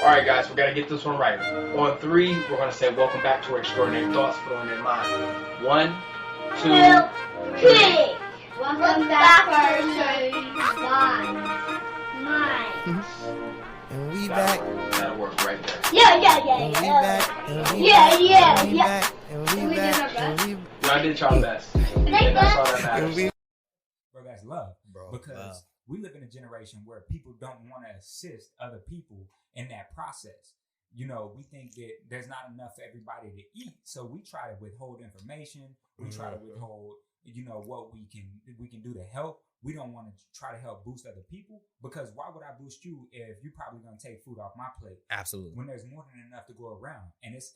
Alright guys, we gotta get this one right. On 3, we're gonna say welcome back to our extraordinary thoughts put on their mind. 1, 2, 3. Welcome back to our extraordinary mind. And we back. That'll work right there. Yeah. And we back. And we Yeah. back. And we back. And we Y'all did y'all best. And that's all that matters. Bro, that's love. Bro, because love. we live in a generation where people don't want to assist other people in that process. You know, we think that there's not enough for everybody to eat, so we try to withhold information. We try to withhold, you know, what we can do to help. We don't want to try to help boost other people, because why would I boost you if you're probably going to take food off my plate? Absolutely. When there's more than enough to go around. And it's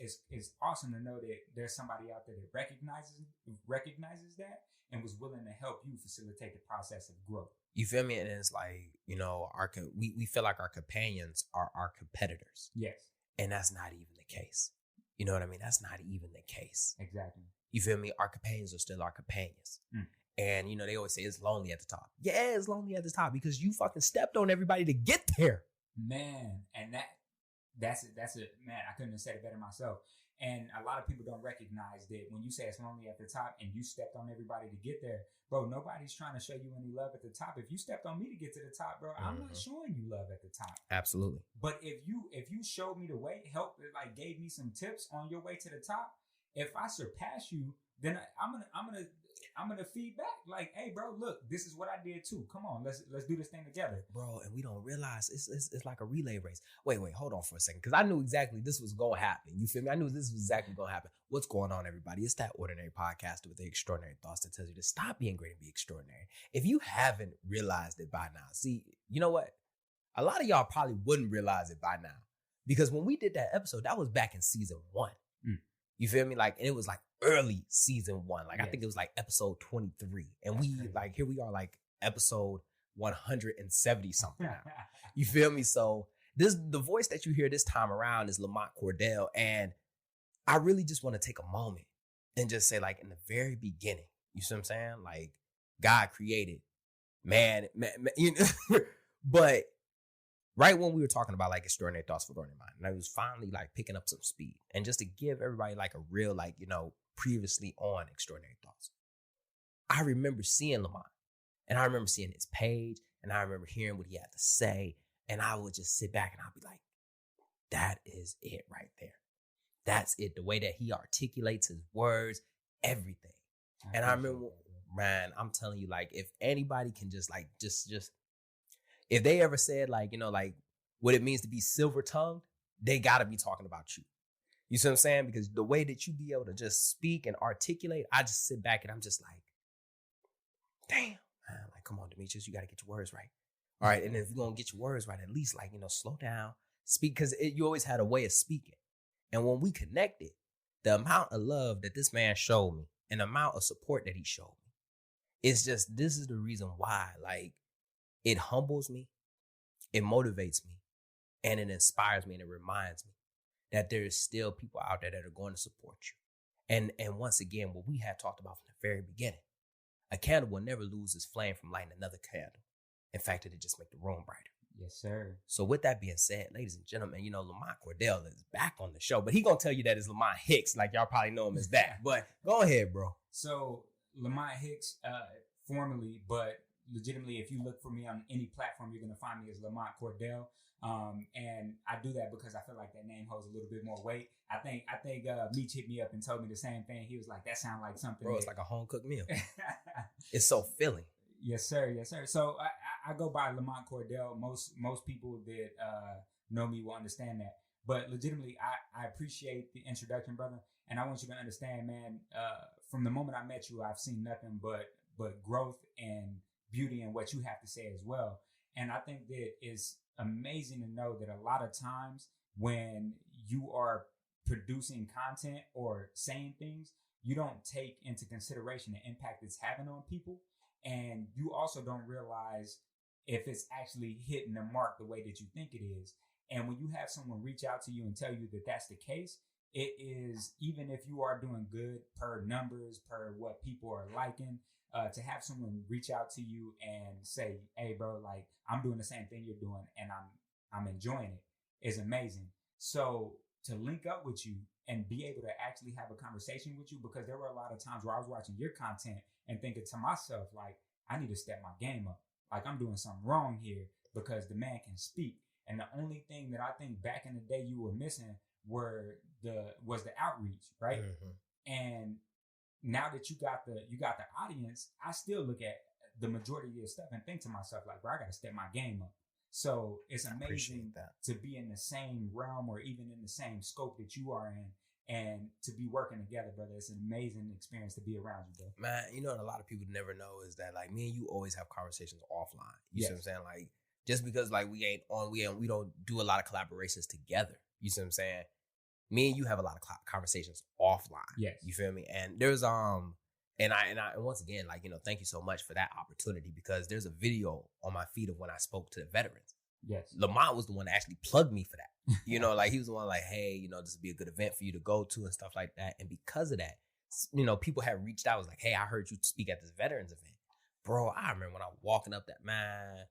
awesome to know that there's somebody out there that recognizes that and was willing to help you facilitate the process of growth. You feel me? And it's like, you know, we feel like our companions are our competitors. Yes. And that's not even the case. You know what I mean? That's not even the case. Exactly. You feel me? Our companions are still our companions. Mm. And, you know, they always say it's lonely at the top. Yeah, it's lonely at the top because you fucking stepped on everybody to get there. Man, and that's it. Man, I couldn't have said it better myself. And a lot of people don't recognize that when you say it's lonely at the top and you stepped on everybody to get there, bro, nobody's trying to show you any love at the top. If you stepped on me to get to the top, bro, I'm not showing you love at the top. Absolutely. But if you showed me the way, like gave me some tips on your way to the top, if I surpass you, then I'm gonna feed back. Like, hey, bro, look, this is what I did too. Come on, let's do this thing together, bro. And we don't realize it's like a relay race. Wait, hold on for a second, because I knew exactly this was gonna happen. You feel me? I knew this was exactly gonna happen. What's going on, everybody? It's that ordinary podcast with the extraordinary thoughts that tells you to stop being great and be extraordinary. If you haven't realized it by now, see, you know what? A lot of y'all probably wouldn't realize it by now, because when we did that episode, that was back in season 1. You feel me? Like, and it was like early season 1. Like, yes. I think it was like episode 23. And we like, here we are like episode 170 something now. You feel me? So the voice that you hear this time around is Lamont Cordell. And I really just want to take a moment and just say, like, in the very beginning, you see what I'm saying? Like, God created man you know, but right when we were talking about like extraordinary thoughts for ordinary mind, and I was finally like picking up some speed, and just to give everybody like a real, like, you know, previously on extraordinary thoughts, I remember seeing Lamont, and I remember seeing his page, and I remember hearing what he had to say, and I would just sit back and I'd be like, that is it right there. That's it. The way that he articulates his words, everything. And I remember, man, I'm telling you, like, if anybody can just like just if they ever said, like, you know, like what it means to be silver-tongued, they got to be talking about you. You see what I'm saying? Because the way that you be able to just speak and articulate, I just sit back and I'm just like, damn, man, like, come on, Demetrius, you got to get your words right. All right. And if you're going to get your words right, at least, like, you know, slow down, speak, because you always had a way of speaking. And when we connected, the amount of love that this man showed me and the amount of support that he showed me, it's just, this is the reason why, like, it humbles me, it motivates me, and it inspires me, and it reminds me that there is still people out there that are going to support you. And once again, what we had talked about from the very beginning, a candle will never lose its flame from lighting another candle. In fact, it'll just make the room brighter. Yes, sir. So with that being said, ladies and gentlemen, you know, Lamont Cordell is back on the show, but he gonna tell you that it's Lamont Hicks, like y'all probably know him as that. But go ahead, bro. So Lamont Hicks, formerly, but legitimately, if you look for me on any platform, you're going to find me as Lamont Cordell. And I do that because I feel like that name holds a little bit more weight. I think Meech hit me up and told me the same thing. He was like, that sounds like something. Bro, it's like a home-cooked meal. It's so filling. Yes, sir. Yes, sir. So I go by Lamont Cordell. Most people that know me will understand that. But legitimately, I appreciate the introduction, brother. And I want you to understand, man, from the moment I met you, I've seen nothing but growth and beauty in what you have to say as well. And I think that it's amazing to know that a lot of times when you are producing content or saying things, you don't take into consideration the impact it's having on people. And you also don't realize if it's actually hitting the mark the way that you think it is. And when you have someone reach out to you and tell you that that's the case, it is, even if you are doing good per numbers, per what people are liking, to have someone reach out to you and say, hey, bro, like, I'm doing the same thing you're doing and I'm enjoying it. is amazing. So to link up with you and be able to actually have a conversation with you, because there were a lot of times where I was watching your content and thinking to myself, like, I need to step my game up. Like, I'm doing something wrong here because the man can speak. And the only thing that I think back in the day you were missing was the outreach, right? Mm-hmm. And now that you got the audience, I still look at the majority of your stuff and think to myself, like, bro, I got to step my game up. So it's amazing to be in the same realm or even in the same scope that you are in, and to be working together, brother. It's an amazing experience to be around you, bro. Man, you know what a lot of people never know is that, like, me and you always have conversations offline. You see what I'm saying? Like, just because, like, we don't do a lot of collaborations together. You see what I'm saying? Me and you have a lot of conversations offline. Yes. You feel me? And there's and once again, like, you know, thank you so much for that opportunity, because there's a video on my feed of when I spoke to the veterans. Yes. Lamont was the one that actually plugged me for that. You know, like, he was the one like, hey, you know, this would be a good event for you to go to and stuff like that. And because of that, you know, people have reached out. I was like, hey, I heard you speak at this veterans event. Bro, I remember when I was walking up that, man,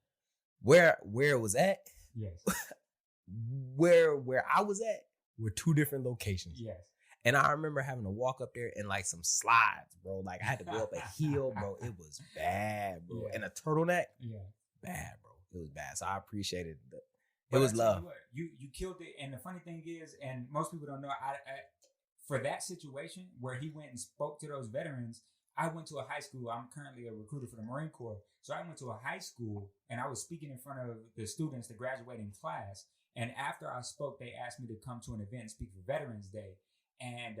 where it was at. Yes. where I was at were two different locations. Yes. And I remember having to walk up there in like some slides, bro. Like, I had to go up a hill, bro. It was bad, bro. Yeah. And a turtleneck. Yeah. Bad, bro. It was bad. So I appreciated it. It was love. You killed it. And the funny thing is, and most people don't know, I for that situation where he went and spoke to those veterans, I went to a high school. I'm currently a recruiter for the Marine Corps. So I went to a high school and I was speaking in front of the students, the graduating class. And after I spoke, they asked me to come to an event and speak for Veterans Day. And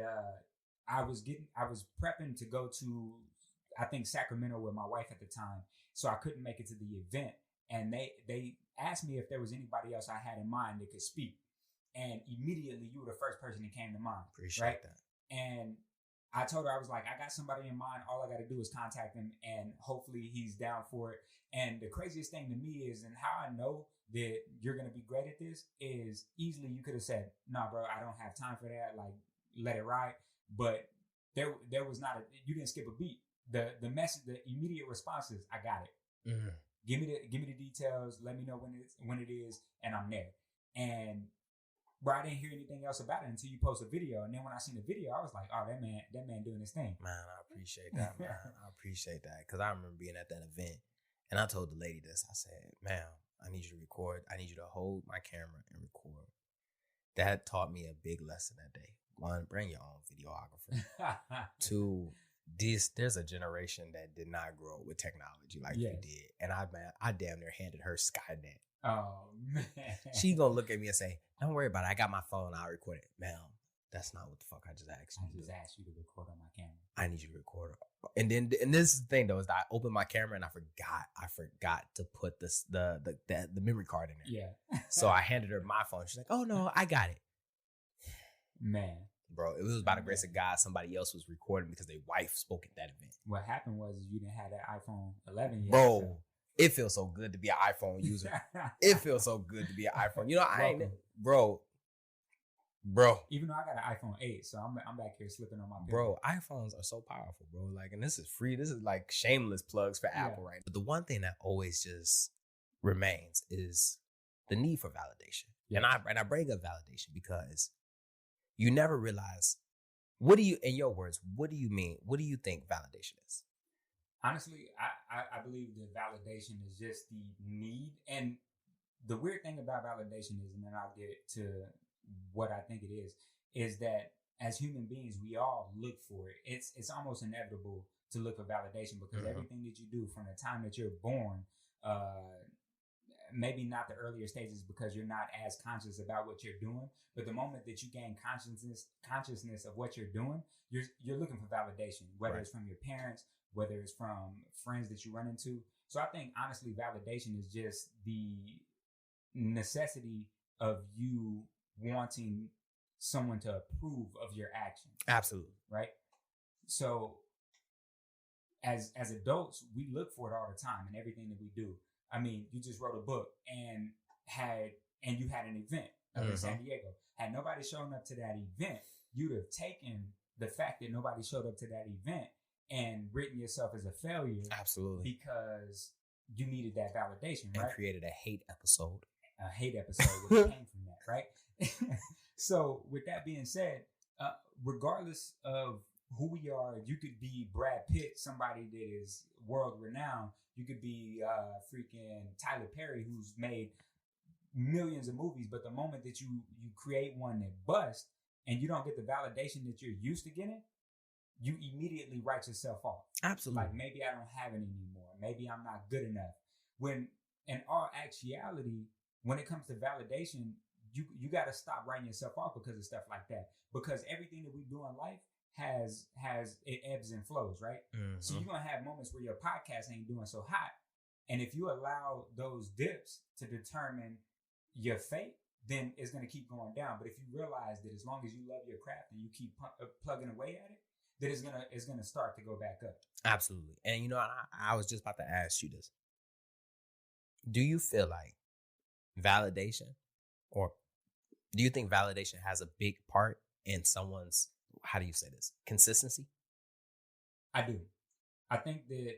I was prepping to go to, I think, Sacramento with my wife at the time. So I couldn't make it to the event. And they asked me if there was anybody else I had in mind that could speak. And immediately you were the first person that came to mind. Appreciate that. And I told her, I was like, I got somebody in mind. All I got to do is contact him and hopefully he's down for it. And the craziest thing to me is, and how I know that you're going to be great at this, is easily you could have said, nah, bro, I don't have time for that. Like, let it ride. But there was not you didn't skip a beat. The message, the immediate response is, I got it. Mm-hmm. Give me the details. Let me know when it is, and I'm there. And bro, I didn't hear anything else about it until you post a video. And then when I seen the video, I was like, oh, that man doing his thing. Man, I appreciate that, man. I appreciate that. Because I remember being at that event, and I told the lady this. I said, ma'am, I need you to record. I need you to hold my camera and record. That taught me a big lesson that day. One, bring your own videographer. Two, there's a generation that did not grow up with technology like you did. And I damn near handed her Skynet. Oh, man. She gonna look at me and say, don't worry about it. I got my phone. I'll record it. Ma'am, that's not what the fuck I just asked you. I just asked you to record on my camera. I need you to record. And this is the thing though, is that I opened my camera and I forgot to put the memory card in there. Yeah. So I handed her my phone. She's like, oh no, I got it. Man. Bro, it was by the grace of God, somebody else was recording because their wife spoke at that event. What happened was you didn't have that iPhone 11 yet. Bro, so. It feels so good to be an iPhone user. It feels so good to be an iPhone. You know, bro. Even though I got an iPhone 8, so I'm back here slipping on my pillow. Bro, iPhones are so powerful, bro. Like, and this is free. This is like shameless plugs for Apple, right? But the one thing that always just remains is the need for validation. Yeah. And I bring up validation because you never realize, in your words, what do you mean? What do you think validation is? Honestly, I believe that validation is just the need. And the weird thing about validation is, and then I'll get to what I think it is that as human beings, we all look for it. It's almost inevitable to look for validation because everything that you do from the time that you're born, maybe not the earlier stages because you're not as conscious about what you're doing, but the moment that you gain consciousness of what you're doing, you're looking for validation, whether it's from your parents, whether it's from friends that you run into. So I think honestly, validation is just the necessity of you wanting someone to approve of your actions. Absolutely. Right? So as adults, we look for it all the time in everything that we do. I mean, you just wrote a book and you had an event in San Diego. Had nobody shown up to that event, you'd have taken the fact that nobody showed up to that event and written yourself as a failure. Absolutely. Because you needed that validation, right? And created a hate episode. hate episode which came from that, right? So with that being said, regardless of who we are, you could be Brad Pitt, somebody that is world renowned. You could be freaking Tyler Perry, who's made millions of movies. But the moment that you create one that busts and you don't get the validation that you're used to getting, you immediately write yourself off. Absolutely. Like, maybe I don't have it anymore. Maybe I'm not good enough. When in all actuality, when it comes to validation, you got to stop writing yourself off because of stuff like that. Because everything that we do in life has it ebbs and flows, right? Mm-hmm. So you're gonna have moments where your podcast ain't doing so hot, and if you allow those dips to determine your fate, then it's gonna keep going down. But if you realize that as long as you love your craft and you keep plugging away at it, then it's gonna start to go back up. Absolutely. And you know, I was just about to ask you this. Do you feel like validation, or do you think validation has a big part in someone's, how do you say this, consistency? I do. I think that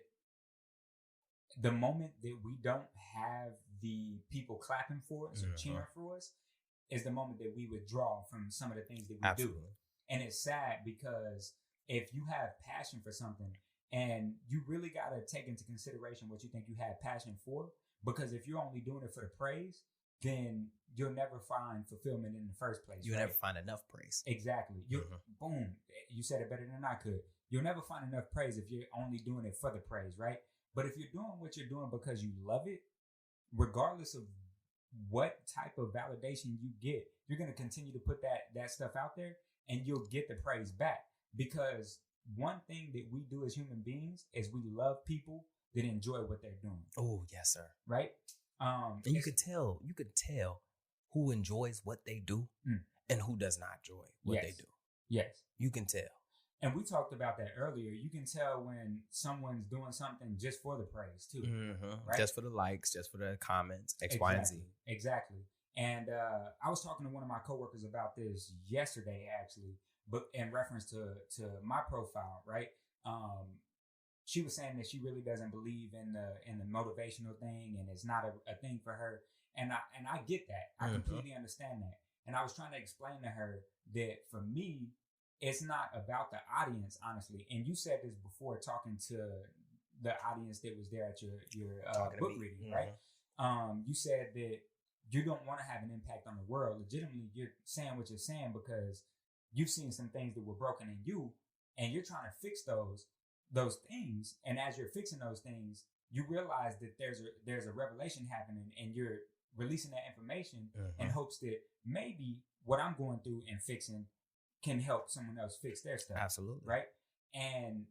the moment that we don't have the people clapping for us or cheering for us is the moment that we withdraw from some of the things that we do. And it's sad because if you have passion for something, and you really got to take into consideration what you think you have passion for, because if you're only doing it for the praise, then you'll never find fulfillment in the first place. You'll never find enough praise. Exactly. Boom. You said it better than I could. You'll never find enough praise if you're only doing it for the praise, right? But if you're doing what you're doing because you love it, regardless of what type of validation you get, you're going to continue to put that stuff out there, and you'll get the praise back. Because one thing that we do as human beings is we love people that enjoy what they're doing. Oh, yes, sir. Right? And you could tell who enjoys what they do and who does not enjoy what they do. Yes. You can tell. And we talked about that earlier. You can tell when someone's doing something just for the praise too. Right? Just for the likes, just for the comments, X, Y, and Z. Exactly. And I was talking to one of my coworkers about this yesterday, actually, but in reference to my profile, right? She was saying that she really doesn't believe in the motivational thing, and it's not a thing for her. And I get that. I completely understand that. And I was trying to explain to her that for me, it's not about the audience, honestly. And you said this before, talking to the audience that was there at your book reading, right? You said that you don't want to have an impact on the world. Legitimately, you're saying what you're saying because you've seen some things that were broken in you, and you're trying to fix those things. And as you're fixing those things, you realize that there's a revelation happening, and you're releasing that information in hopes that maybe what I'm going through and fixing can help someone else fix their stuff. Absolutely. Right? And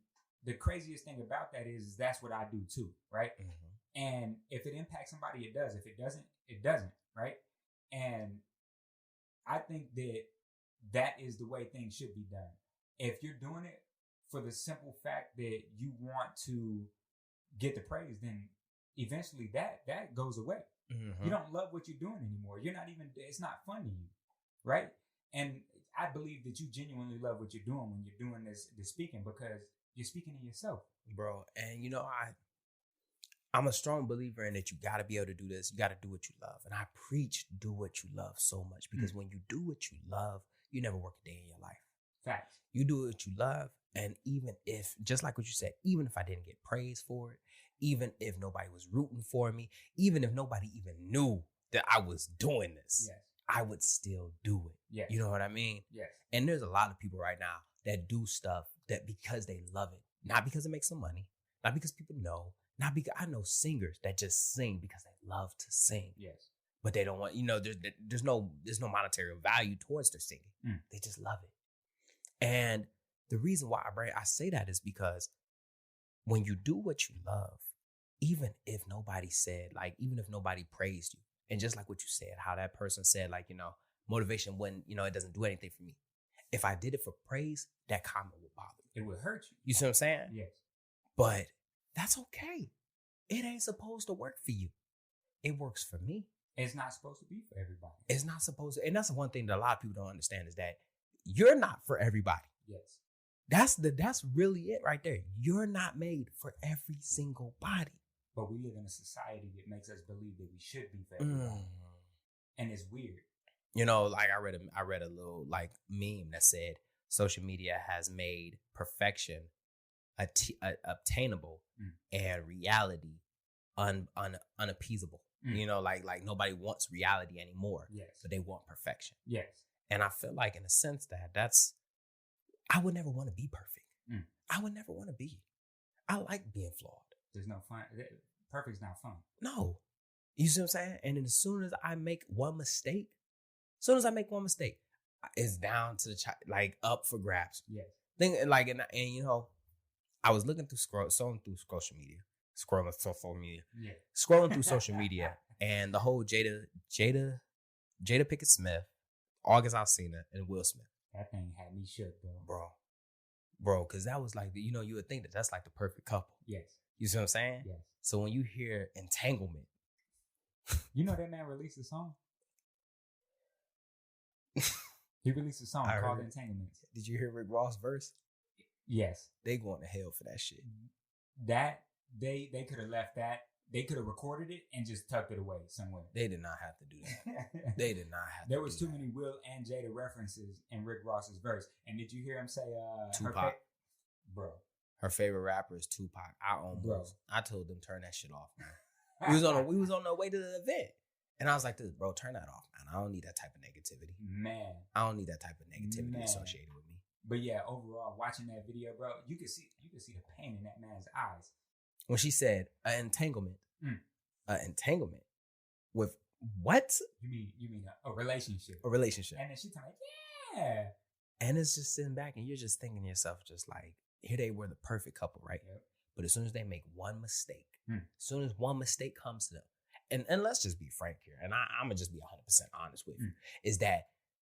the craziest thing about that is that's what I do too, right? And if it impacts somebody, it does. If it doesn't, it doesn't, right? And I think that is the way things should be done. If you're doing it for the simple fact that you want to get the praise, then eventually that goes away. You don't love what you're doing anymore. It's not fun to you, right? And I believe that you genuinely love what you're doing when you're doing this speaking, because you're speaking to yourself. Bro, and you know, I'm a strong believer in that you got to be able to do this. You got to do what you love. And I preach do what you love so much, because when you do what you love, you never work a day in your life. Facts. You do what you love. And even if, just like what you said, even if I didn't get praise for it, even if nobody was rooting for me, even if nobody even knew that I was doing this, I would still do it. Yes. You know what I mean? Yes. And there's a lot of people right now that do stuff that because they love it, not because it makes them money, not because people know, not because I know singers that just sing because they love to sing. Yes. But they don't want, there's no monetary value towards their singing. They just love it. And the reason why I say that is because when you do what you love, even if nobody said, like, even if nobody praised you, and just like what you said, how that person said, like, motivation when, it doesn't do anything for me. If I did it for praise, that comment would bother me. It would hurt you. You see what I'm saying? Yes. But that's okay. It ain't supposed to work for you. It works for me. It's not supposed to be for everybody. It's not supposed to. And that's one thing that a lot of people don't understand is that you're not for everybody. Yes. That's really it right there. You're not made for every single body. But we live in a society that makes us believe that we should be for everybody. and it's weird. You know, like I read a little like meme that said social media has made perfection obtainable and reality unappeasable. You know, like nobody wants reality anymore. Yes. But they want perfection. Yes. And I feel like in a sense I would never want to be perfect. I would never want to be. I like being flawed. There's no fun. Perfect's not fun. No. You see what I'm saying? And then as soon as I make one mistake, it's down to like up for grabs. Yes. And you know, I was looking through social media, scrolling through social media, and the whole Jada Pinkett Smith, August Alsina, and Will Smith. That thing had me shook, bro, because that was like, you know, you would think that's like the perfect couple. Yes. You see what I'm saying? Yes. So when you hear entanglement, you know that man released a song. He released a song called Entanglements. Did you hear Rick Ross' verse? Yes. They going to hell for that shit. That they could have left that. They could have recorded it and just tucked it away somewhere. They did not have to do that. They did not have to. There was too many Will and Jada references in Rick Ross's verse. And did you hear him say Tupac? Bro. Her favorite rapper is Tupac. I told them turn that shit off, man. we was on the way to the event. And I was like, bro, turn that off, man. I don't need that type of negativity. Man. I don't need that type of negativity associated with me. But yeah, overall, watching that video, bro, you could see the pain in that man's eyes. When she said an entanglement with what? You mean a relationship? A relationship. And then she told me, yeah. And it's just sitting back and you're just thinking to yourself, just like, here they were the perfect couple, right? Yep. But as soon as they make one mistake, as soon as one mistake comes to them, and let's just be frank here, and I'm gonna just be 100% honest with you, is that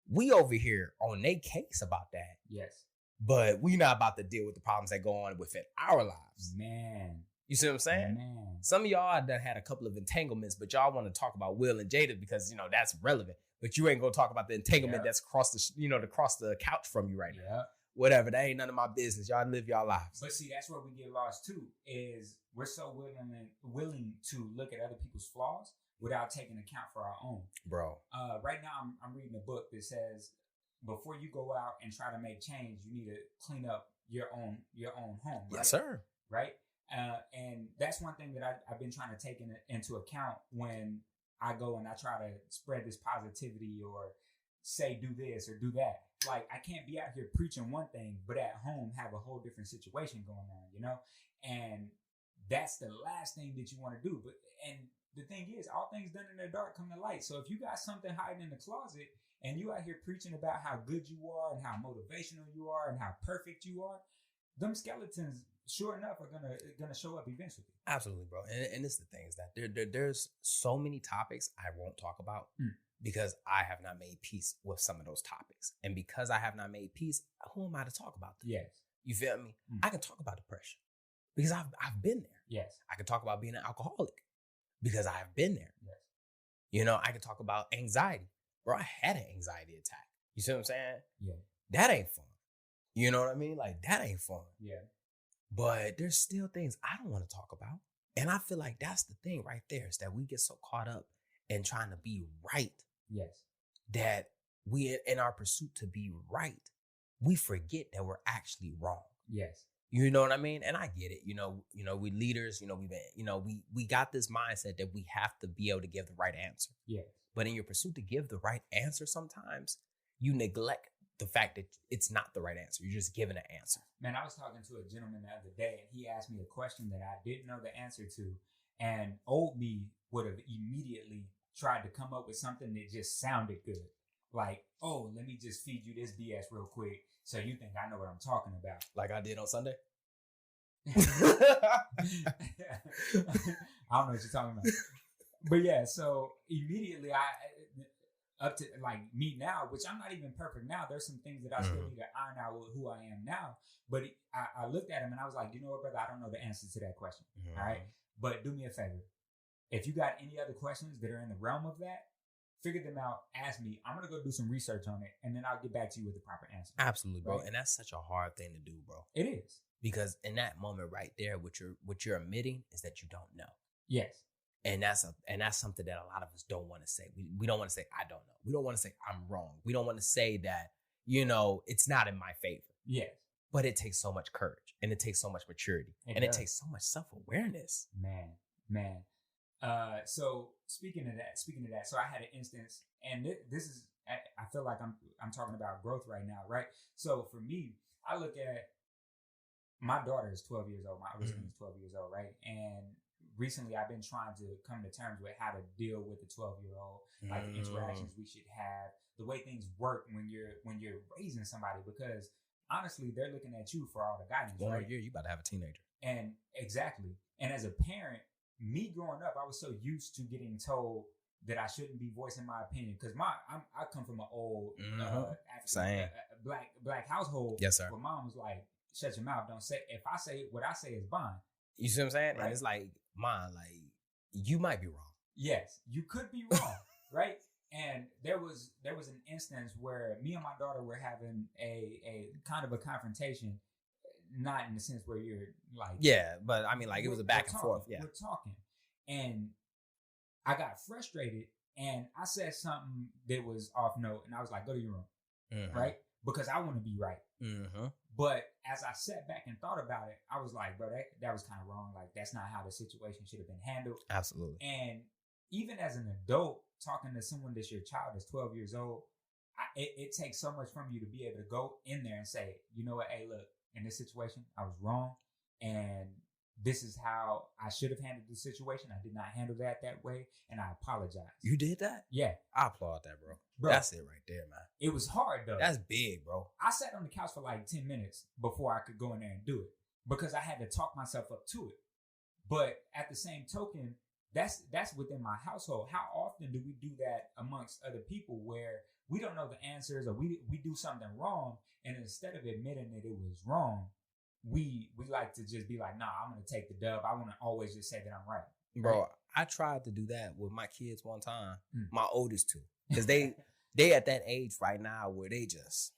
we over here on their case about that. Yes. But we not about to deal with the problems that go on within our lives. Man. You see what I'm saying? Man. Some of y'all that had a couple of entanglements, but y'all want to talk about Will and Jada because, you know, that's relevant. But you ain't gonna talk about the entanglement that's across the couch from you right now. Whatever, that ain't none of my business. Y'all live y'all lives. But see, that's where we get lost too, is we're so willing to look at other people's flaws without taking account for our own. Bro. Right now I'm reading a book that says before you go out and try to make change, you need to clean up your own home. Right? Yes, sir. Right? And that's one thing that I've been trying to take into account when I go and I try to spread this positivity or say do this or do that. Like, I can't be out here preaching one thing, but at home have a whole different situation going on, you know? And that's the last thing that you want to do. And the thing is, all things done in the dark come to light. So if you got something hiding in the closet and you out here preaching about how good you are and how motivational you are and how perfect you are, them skeletons, sure enough, are gonna show up eventually. Absolutely, bro. And this is the thing, is that there's so many topics I won't talk about because I have not made peace with some of those topics. And because I have not made peace, who am I to talk about them? Yes. You feel me? I can talk about depression because I've been there. Yes. I can talk about being an alcoholic because I have been there. Yes. You know, I can talk about anxiety. Bro, I had an anxiety attack. You see what I'm saying? Yeah. That ain't fun. You know what I mean? Like, that ain't fun. Yeah. But there's still things I don't want to talk about. And I feel like that's the thing right there, is that we get so caught up in trying to be right. Yes. That we, in our pursuit to be right, we forget that we're actually wrong. Yes. You know what I mean? And I get it. You know, we leaders, we got this mindset that we have to be able to give the right answer. Yes. But in your pursuit to give the right answer, sometimes you neglect the fact that it's not the right answer. You're just giving an answer. Man, I was talking to a gentleman the other day, and he asked me a question that I didn't know the answer to. And old me would have immediately tried to come up with something that just sounded good. Like, oh, let me just feed you this BS real quick so you think I know what I'm talking about. Like I did on Sunday? I don't know what you're talking about. But yeah, so immediately up to like me now, which I'm not even perfect now. There's some things that I still need to iron out with who I am now. But I looked at him and I was like, you know what, brother? I don't know the answer to that question. All right. But do me a favor. If you got any other questions that are in the realm of that, figure them out. Ask me. I'm going to go do some research on it. And then I'll get back to you with the proper answer. Absolutely, bro. Right? And that's such a hard thing to do, bro. It is. Because in that moment right there, what you're admitting is that you don't know. Yes. And that's something that a lot of us don't want to say. We don't want to say, I don't know. We don't want to say I'm wrong. We don't want to say that, it's not in my favor. Yes. But it takes so much courage and it takes so much maturity it takes so much self-awareness. Man. So speaking of that, so I had an instance, and this is, I feel like I'm talking about growth right now, right? So for me, I look at my daughter is 12 years old. My other son is 12 years old, right? And recently I've been trying to come to terms with how to deal with the 12-year-old, like the interactions we should have, the way things work when you're raising somebody, because honestly, they're looking at you for all the guidance. One right? more year, you about to have a teenager. And exactly. And as a parent, me growing up, I was so used to getting told that I shouldn't be voicing my opinion, because I come from an old African, black household. Yes, sir. Where mom was like, "Shut your mouth! Don't say. If I say what I say is bond." You see what I'm saying? Right. And it's like, Mom, like, you might be wrong. Yes, you could be wrong, right? And there was an instance where me and my daughter were having a kind of a confrontation, not in the sense where you're like, yeah, but I mean, like, it was a back and forth. Yeah, we're talking, and I got frustrated, and I said something that was off note, and I was like, "Go to your room," right? Because I want to be right. But as I sat back and thought about it, I was like, bro, that was kind of wrong. Like, that's not how the situation should have been handled. Absolutely. And even as an adult, talking to someone that's your child is 12 years old, it takes so much from you to be able to go in there and say, you know what, hey, look, in this situation, I was wrong. And this is how I should have handled the situation. I did not handle that way. And I apologize. You did that? Yeah. I applaud that, bro. That's it right there, man. It was hard, though. That's big, bro. I sat on the couch for like 10 minutes before I could go in there and do it, because I had to talk myself up to it. But at the same token, that's within my household. How often do we do that amongst other people where we don't know the answers, or we do something wrong, and instead of admitting that it was wrong, we like to just be like, nah, I'm going to take the dub. I want to always just say that I'm right. Bro, I tried to do that with my kids one time, my oldest two, because they at that age right now where they just,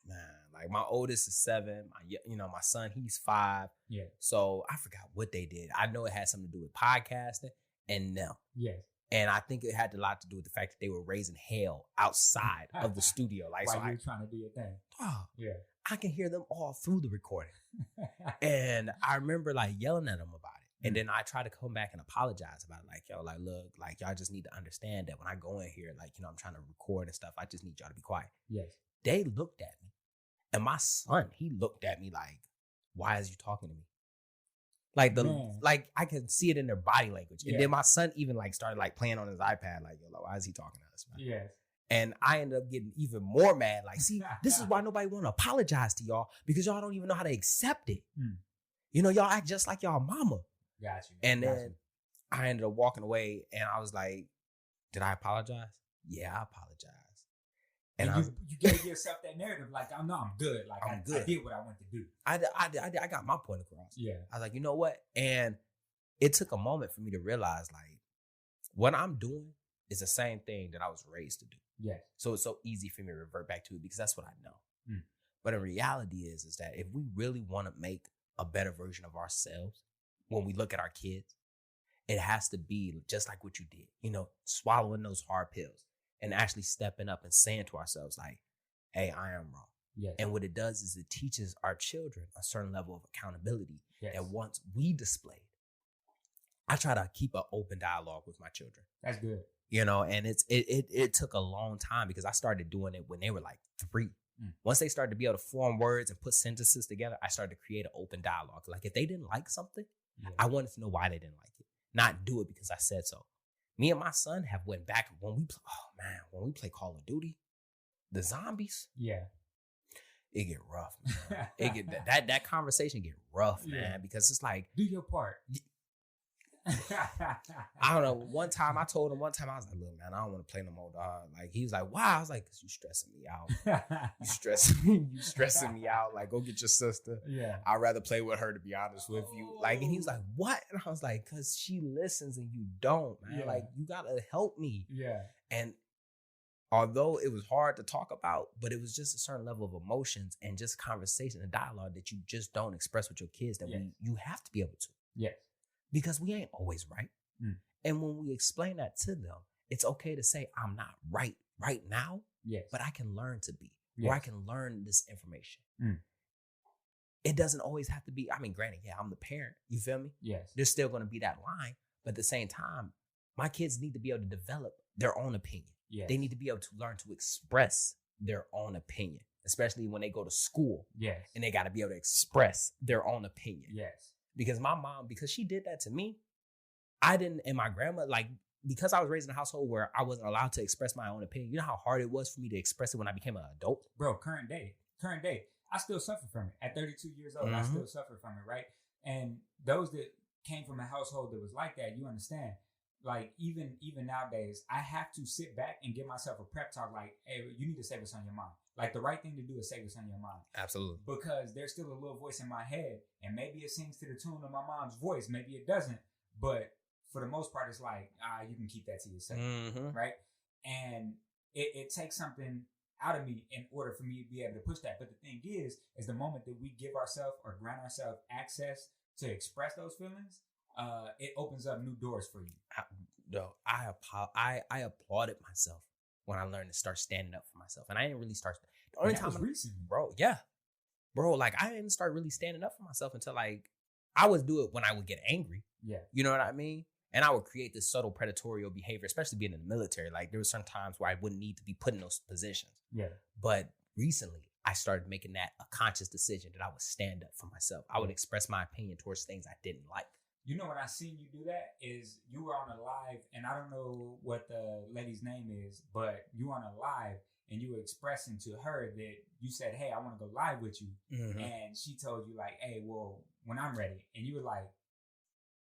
man, like my oldest is 7, my son, he's 5. Yeah. So I forgot what they did. I know it had something to do with podcasting and them. Yes. And I think it had a lot to do with the fact that they were raising hell outside of the studio. Like, while you're trying to do your thing. Oh, yeah. I can hear them all through the recording. And I remember like yelling at them about it. And then I try to come back and apologize about it. Like, yo, like, look, like, y'all just need to understand that when I go in here, like, I'm trying to record and stuff, I just need y'all to be quiet. Yes. They looked at me. And my son, he looked at me like, why is you talking to me? Like I can see it in their body language. And then my son even like started like playing on his iPad, like, yo, why is he talking to us, man? Yes. And I ended up getting even more mad. Like, see, this is why nobody want to apologize to y'all, because y'all don't even know how to accept it. Y'all act just like y'all mama. Got you. And then I ended up walking away, and I was like, did I apologize? Yeah, I apologized. And you gave yourself that narrative, like, I'm good. Like, I'm good. I did what I wanted to do. I got my point across. Yeah. I was like, you know what? And it took a moment for me to realize, like, what I'm doing is the same thing that I was raised to do. Yes. So it's so easy for me to revert back to it because that's what I know. But in reality is that if we really want to make a better version of ourselves, when we look at our kids, it has to be just like what you did, swallowing those hard pills and actually stepping up and saying to ourselves, like, hey, I am wrong. Yes. And what it does is it teaches our children a certain level of accountability. Yes. And once we display it, I try to keep an open dialogue with my children. That's good. And it took a long time because I started doing it when they were like 3. Once they started to be able to form words and put sentences together, I started to create an open dialogue. Like if they didn't like something, I wanted to know why they didn't like it, not do it because I said so. Me and my son have went back when we play Call of Duty, the zombies. Yeah. It get rough, man. It get that conversation get rough, man, because it's like, do your part. I don't know. One time I told him, I was like, look, man, I don't want to play no more, dog. Like, he was like, why? I was like, because you stressing me out. You stressing me out. Like, go get your sister. Yeah. I'd rather play with her, to be honest with you. Like, and he was like, what? And I was like, because she listens and you don't, man. Yeah. Like, you got to help me. Yeah. And although it was hard to talk about, but it was just a certain level of emotions and just conversation and dialogue that you just don't express with your kids that you have to be able to. Yes. Because we ain't always right. And when we explain that to them, it's okay to say, I'm not right now, Yes. but I can learn to be, Yes. or I can learn this information. Mm. It doesn't always have to be, I mean, granted, yeah, I'm the parent, you feel me? Yes. There's still going to be that line, but at the same time, my kids need to be able to develop their own opinion. Yes. They need to be able to learn to express their own opinion, especially when they go to school. Yes. And they got to be able to express their own opinion. Yes. Because my mom, because she did that to me, I didn't, and my grandma, like, because I was raised in a household where I wasn't allowed to express my own opinion. You know how hard it was for me to express it when I became an adult? Bro, current day, I still suffer from it. At 32 years old, I still suffer from it, right? And those that came from a household that was like that, you understand. Like, even nowadays, I have to sit back and give myself a prep talk like, hey, you need to say what's on your mind. Like, the right thing to do is say what's on your mind. Absolutely. Because there's still a little voice in my head, and maybe it sings to the tune of my mom's voice. Maybe it doesn't. But for the most part, it's like, you can keep that to yourself, right? And it takes something out of me in order for me to be able to push that. But the thing is the moment that we give ourselves or grant ourselves access to express those feelings, it opens up new doors for you. I applauded myself when I learned to start standing up for myself. And I didn't really start. The only time was recently. Bro, yeah. Bro, like, I didn't start really standing up for myself until, like, I would do it when I would get angry. Yeah. You know what I mean? And I would create this subtle predatory behavior, especially being in the military. Like, there were some times where I wouldn't need to be put in those positions. Yeah. But recently, I started making that a conscious decision that I would stand up for myself. I would express my opinion towards things I didn't like. You know, when I seen you do that is you were on a live, and I don't know what the lady's name is, but you were on a live and you were expressing to her that you said, hey, I want to go live with you. And she told you like, hey, well, when I'm ready. And you were like,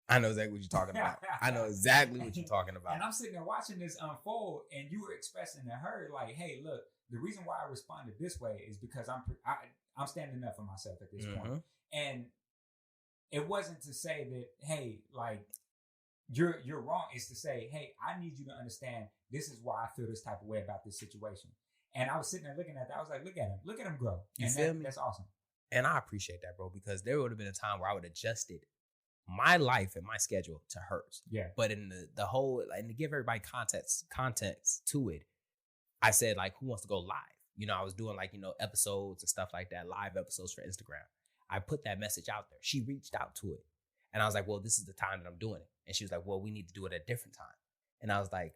I know exactly what you're talking about. I know exactly what you're talking about. And I'm sitting there watching this unfold, and you were expressing to her like, hey, look, the reason why I responded this way is because I'm standing up for myself at this point. And it wasn't to say that, hey, like, you're wrong. It's to say, hey, I need you to understand this is why I feel this type of way about this situation. And I was sitting there looking at that. I was like, look at him grow. You feel me? That's awesome. And I appreciate that, bro, because there would have been a time where I would have adjusted my life and my schedule to hers. Yeah. But in the whole, and to give everybody context to it, I said, like, who wants to go live? You know, I was doing, like, you know, episodes and stuff like that, live episodes for Instagram. I put that message out there. She reached out to it. And I was like, well, this is the time that I'm doing it. And she was like, well, we need to do it at a different time. And I was like,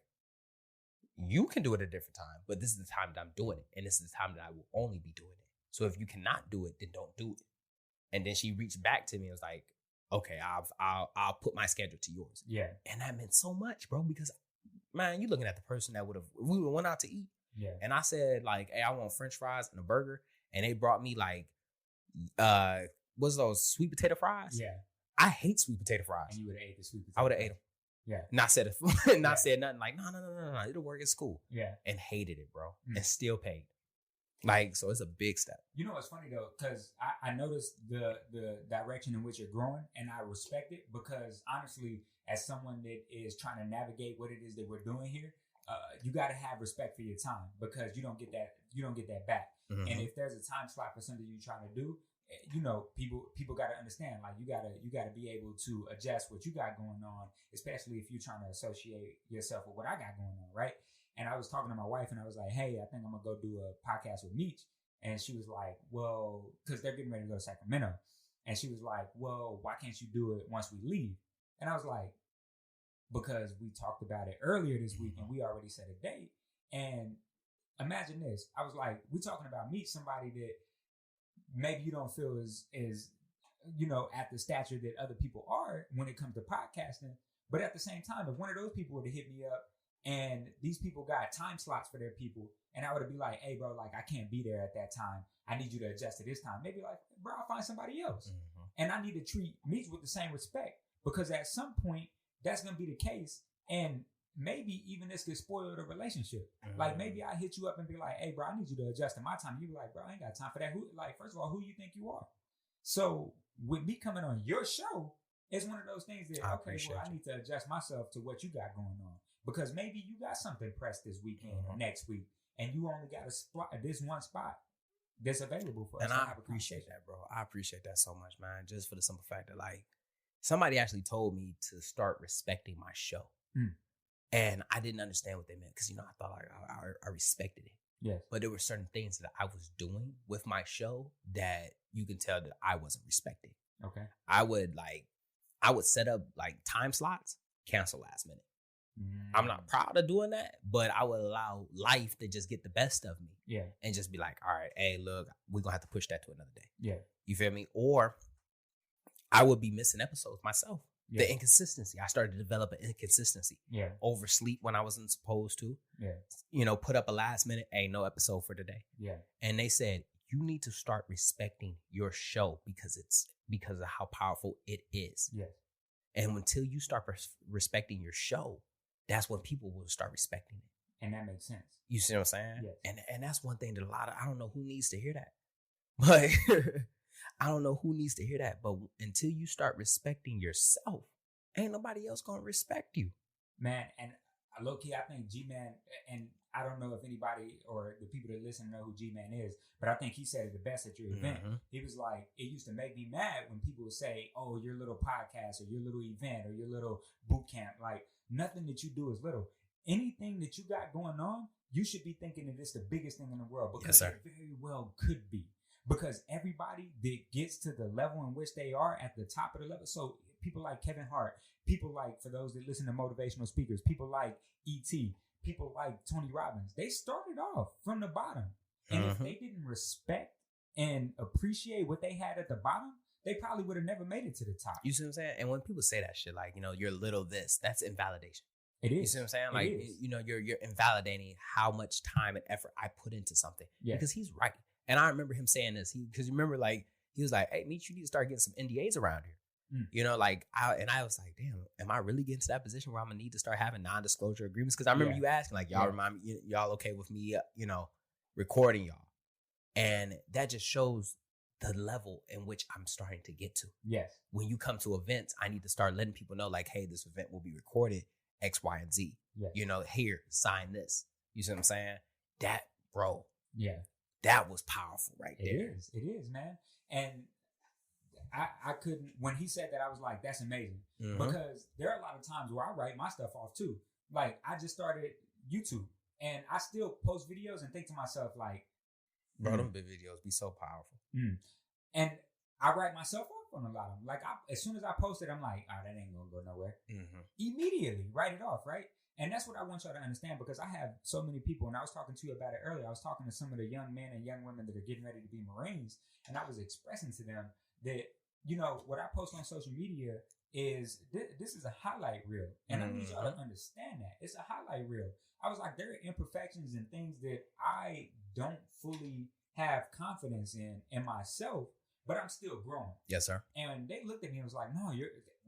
you can do it at a different time, but this is the time that I'm doing it. And this is the time that I will only be doing it. So if you cannot do it, then don't do it. And then she reached back to me and was like, okay, I'll put my schedule to yours. Yeah. And that meant so much, bro, because, man, you're looking at the person that we would have went out to eat. Yeah. And I said, like, hey, I want French fries and a burger. And they brought me, like, what's those, sweet potato fries? Yeah. I hate sweet potato fries. And you would have ate the sweet potato. I would have ate them. Yeah. Not said nothing like, no, it'll work, it's cool. Yeah. And hated it, bro. And still paid. Like, so it's a big step. You know what's funny though, because I noticed the direction in which you're growing, and I respect it because honestly, as someone that is trying to navigate what it is that we're doing here, you got to have respect for your time because you don't get that back. And if there's a time slot for something you're trying to do, you know, people got to understand, like, you got to be able to adjust what you got going on, especially if you're trying to associate yourself with what I got going on, right? And I was talking to my wife and I was like, hey, I think I'm going to go do a podcast with Meech. And she was like, well, because they're getting ready to go to Sacramento. And she was like, well, why can't you do it once we leave? And I was like, because we talked about it earlier this week and we already set a date. And imagine this. I was like, we're talking about Meech, somebody that maybe you don't feel is, you know, at the stature that other people are when it comes to podcasting. But at the same time, if one of those people were to hit me up, and these people got time slots for their people, and I would be like, hey, bro, like, I can't be there at that time. I need you to adjust to this time. Maybe like, bro, I'll find somebody else. And I need to treat Meech with the same respect because at some point, that's going to be the case. And maybe even this could spoil the relationship. Like, maybe I hit you up and be like, hey, bro, I need you to adjust to my time. You be like, bro, I ain't got time for that. Who, like, first of all, who you think you are? So with me coming on your show, it's one of those things that, okay, well, I need to adjust myself to what you got going on. Because maybe you got something pressed this weekend or next week, and you only got this one spot that's available for us. And I appreciate that, bro. I appreciate that so much, man. Just for the simple fact that, like, somebody actually told me to start respecting my show. And I didn't understand what they meant because, I thought like I respected it. Yes. But there were certain things that I was doing with my show that you can tell that I wasn't respecting. Okay. I would set up like time slots, cancel last minute. I'm not proud of doing that, but I would allow life to just get the best of me. Yeah. And just be like, all right, hey, look, we're going to have to push that to another day. Yeah. You feel me? Or I would be missing episodes myself. Yeah. The inconsistency. I started to develop an inconsistency. Yeah. Oversleep when I wasn't supposed to. Yeah. Put up a last minute, hey, no episode for today. Yeah. And they said, you need to start respecting your show because of how powerful it is. Yes. And until you start respecting your show, that's when people will start respecting it. And that makes sense. You see what I'm saying? Yes. And that's one thing that I don't know who needs to hear that. But I don't know who needs to hear that. But until you start respecting yourself, ain't nobody else gonna respect you. Man, and low key, I think G-Man, and I don't know if anybody or the people that listen know who G-Man is, but I think he said it the best at your event. He was like, it used to make me mad when people would say, oh, your little podcast or your little event or your little boot camp, like nothing that you do is little. Anything that you got going on, you should be thinking that it's the biggest thing in the world because it very well could be. Because everybody that gets to the level in which they are at the top of the level. So people like Kevin Hart, people like, for those that listen to motivational speakers, people like E.T., people like Tony Robbins, they started off from the bottom. And if they didn't respect and appreciate what they had at the bottom, they probably would have never made it to the top. You see what I'm saying? And when people say that shit, like, you're little this, that's invalidation. It is. You see what I'm saying? Like, you're invalidating how much time and effort I put into something. Yeah. Because he's right. And I remember him saying this. Because you remember, like, he was like, hey, Meech, you need to start getting some NDAs around here. I was like, damn, am I really getting to that position where I'm going to need to start having non-disclosure agreements? Because I remember you asking, like, y'all remind me, y'all okay with me, recording y'all? And that just shows the level in which I'm starting to get to. Yes. When you come to events, I need to start letting people know, like, hey, this event will be recorded X, Y, and Z. Yes. Here, sign this. You see what I'm saying? That, bro. Yeah. That was powerful right there. It is, man. And I couldn't, when he said that, I was like, that's amazing. Because there are a lot of times where I write my stuff off too. Like, I just started YouTube and I still post videos and think to myself, like, bro, them big videos be so powerful. And I write myself off on a lot of them. Like, as soon as I post it, I'm like, that ain't gonna go nowhere. Immediately write it off, right? And that's what I want y'all to understand, because I have so many people, and I was talking to you about it earlier. I was talking to some of the young men and young women that are getting ready to be Marines, and I was expressing to them that, what I post on social media is, this is a highlight reel. And I need y'all to understand that. It's a highlight reel. I was like, there are imperfections and things that I don't fully have confidence in myself, but I'm still growing. Yes, sir. And they looked at me and was like, no,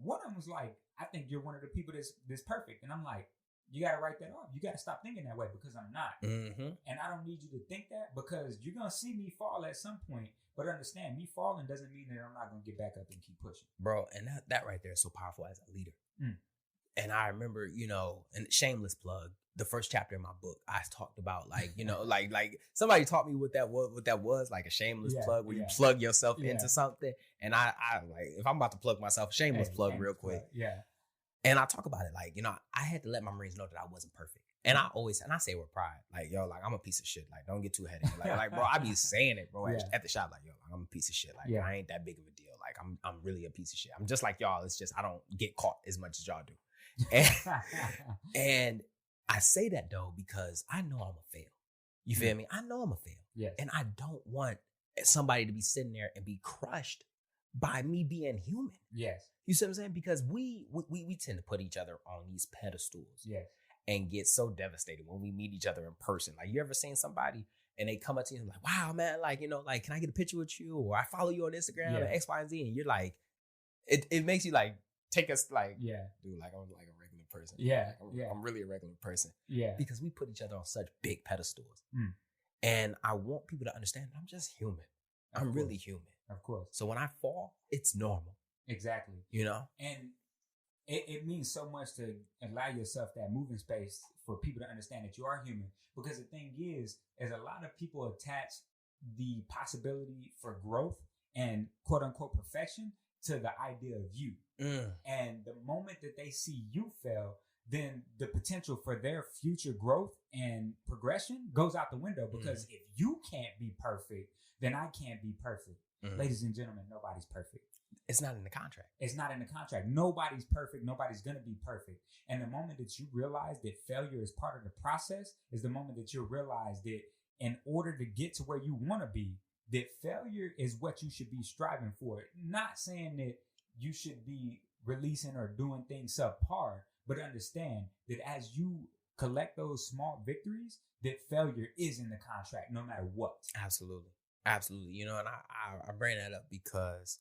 one of them was like, I think you're one of the people that's perfect. And I'm like, you got to write that off. You got to stop thinking that way, because I'm not. And I don't need you to think that, because you're going to see me fall at some point. But understand, me falling doesn't mean that I'm not going to get back up and keep pushing. Bro, and that right there is so powerful as a leader. And I remember, and shameless plug, the first chapter in my book, I talked about, like, like somebody taught me what that was, like a shameless plug, where you plug yourself into something. And I like, if I'm about to plug myself, shameless plug real quick. And I talk about it like, I had to let my Marines know that I wasn't perfect. And I say it with pride, like, yo, like, I'm a piece of shit. Like, don't get too heady. Like, bro, I be saying it, bro, at the shop, like, yo, like, I'm a piece of shit. Like, I ain't that big of a deal. Like, I'm really a piece of shit. I'm just like y'all. It's just, I don't get caught as much as y'all do. And I say that though, because I know I'm a fail. You feel me? I know I'm a fail. Yes. And I don't want somebody to be sitting there and be crushed by me being human. Yes. You see what I'm saying? Because we tend to put each other on these pedestals. Yes. And get so devastated when we meet each other in person. Like, you ever seen somebody and they come up to you and like, wow, man, like, like, can I get a picture with you? Or I follow you on Instagram and X, Y, and Z. And you're like, it makes you like, take us like, dude, like, I'm like a regular person. Like, I'm really a regular person. Because we put each other on such big pedestals. And I want people to understand I'm just human. I'm really human. Of course. So when I fall, it's normal. Exactly. And it means so much to allow yourself that moving space for people to understand that you are human. Because the thing is a lot of people attach the possibility for growth and quote unquote perfection to the idea of you. And the moment that they see you fail, then the potential for their future growth and progression goes out the window. Because if you can't be perfect, then I can't be perfect. Ladies and gentlemen, nobody's perfect. It's not in the contract. It's not in the contract. Nobody's perfect. Nobody's going to be perfect. And the moment that you realize that failure is part of the process is the moment that you realize that in order to get to where you want to be, that failure is what you should be striving for. Not saying that you should be releasing or doing things subpar, but understand that as you collect those small victories, that failure is in the contract no matter what. Absolutely. Absolutely. You know, and I bring that up because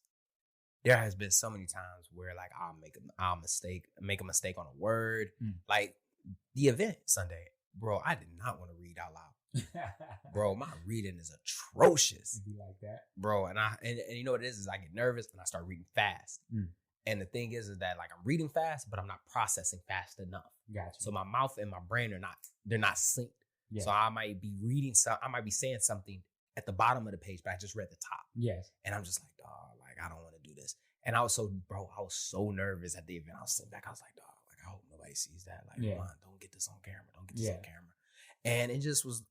there has been so many times where like I'll make a mistake on a word. Like the event Sunday, bro, I did not want to read out loud. Bro, my reading is atrocious. It'd be like that. Bro, and you know what it is I get nervous and I start reading fast. And the thing is that like I'm reading fast, but I'm not processing fast enough. Gotcha. So my mouth and my brain they're not synced. Yeah. So I might be I might be saying something at the bottom of the page, but I just read the top. Yes. And I'm just like, dog, like I don't want to do this. And I was so nervous at the event. I was sitting back, I was like, dog, like I hope nobody sees that. Like, come on, don't get this on camera. Don't get this on camera. And it just was,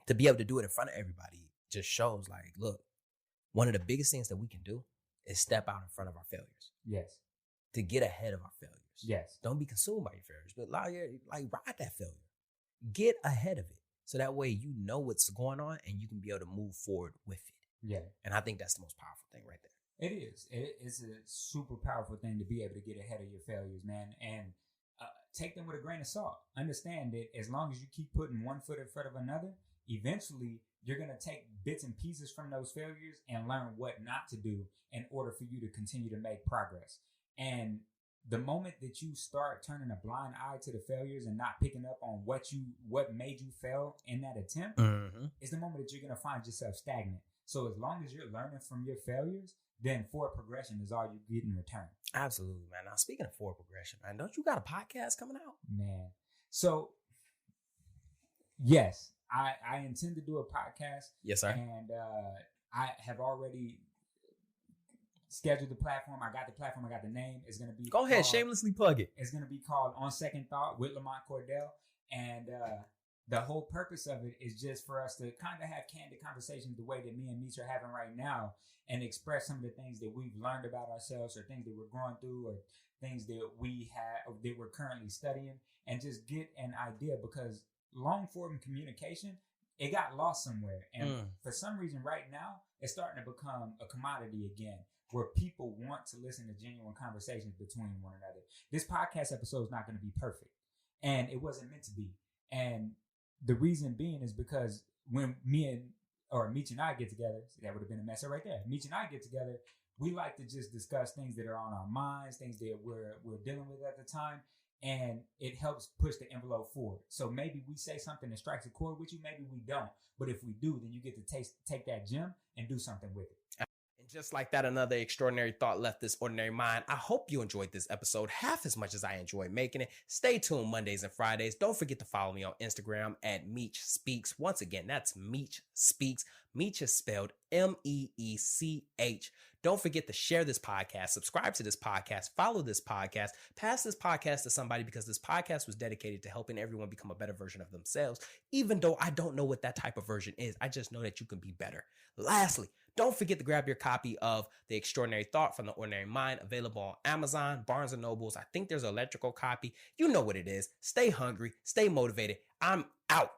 to be able to do it in front of everybody just shows like, look, one of the biggest things that we can do is step out in front of our failures. Yes. To get ahead of our failures. Yes. Don't be consumed by your failures, but ride that failure. Get ahead of it. So that way you know what's going on and you can be able to move forward with it. Yeah. And I think that's the most powerful thing right there. It is. It's a super powerful thing to be able to get ahead of your failures, man. And take them with a grain of salt. Understand that as long as you keep putting one foot in front of another, eventually you're going to take bits and pieces from those failures and learn what not to do in order for you to continue to make progress. And the moment that you start turning a blind eye to the failures and not picking up on what made you fail in that attempt is the moment that you're going to find yourself stagnant. So as long as you're learning from your failures, then forward progression is all you get in return. Absolutely, man. Now, speaking of forward progression, man, don't you got a podcast coming out? Man. So, yes, I intend to do a podcast. Yes, sir. And I have already scheduled the platform. I got the platform. I got the name. It's going to be Go ahead, shamelessly plug it. It's going to be called On Second Thought with Lamont Cordell. And the whole purpose of it is just for us to kind of have candid conversations the way that me and Meech are having right now and express some of the things that we've learned about ourselves or things that we're going through or things that we're currently studying and just get an idea, because long form communication, it got lost somewhere. And for some reason right now, it's starting to become a commodity again, where people want to listen to genuine conversations between one another. This podcast episode is not going to be perfect, and it wasn't meant to be. And the reason being is because when Meech and I get together, that would have been a mess right there. Meech and I get together, we like to just discuss things that are on our minds, things that we're dealing with at the time, and it helps push the envelope forward. So maybe we say something that strikes a chord with you, maybe we don't. But if we do, then you get to take that gem and do something with it. And just like that, another extraordinary thought left this ordinary mind. I hope you enjoyed this episode half as much as I enjoyed making it. Stay tuned Mondays and Fridays. Don't forget to follow me on Instagram at Meech Speaks. Once again, that's Meech Speaks. Meech is spelled Meech. Don't forget to share this podcast, subscribe to this podcast, follow this podcast, pass this podcast to somebody, because this podcast was dedicated to helping everyone become a better version of themselves. Even though I don't know what that type of version is, I just know that you can be better. Lastly, don't forget to grab your copy of The Extraordinary Thought from the Ordinary Mind, available on Amazon, Barnes & Nobles. I think there's an electrical copy. You know what it is. Stay hungry, stay motivated. I'm out.